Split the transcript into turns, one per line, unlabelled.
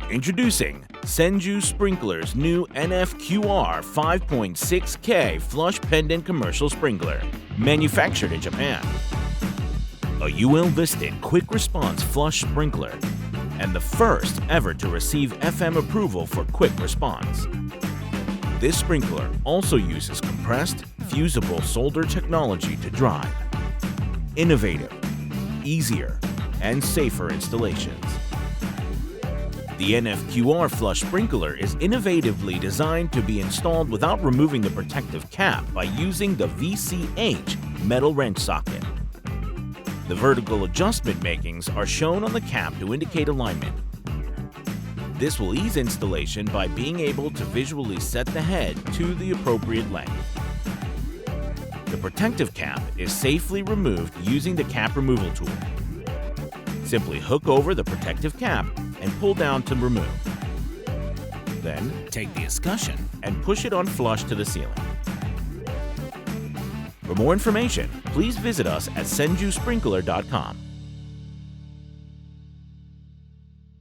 Introducing Senju Sprinkler's new NFQR 5.6K Flush Pendant Commercial Sprinkler, manufactured in Japan. A UL-listed quick response flush sprinkler, and the first ever to receive FM approval for quick response. This sprinkler also uses compressed, fusible solder technology to drive. Innovative, easier, and safer installations. The NFQR flush sprinkler is innovatively designed to be installed without removing the protective cap by using the VCH metal wrench socket. The vertical adjustment makings are shown on the cap to indicate alignment. This will ease installation by being able to visually set the head to the appropriate length. The protective cap is safely removed using the cap removal tool. Simply hook over the protective cap and pull down to remove. Then, take the escutcheon and push it on flush to the ceiling. For more information, please visit us at senjusprinkler.com.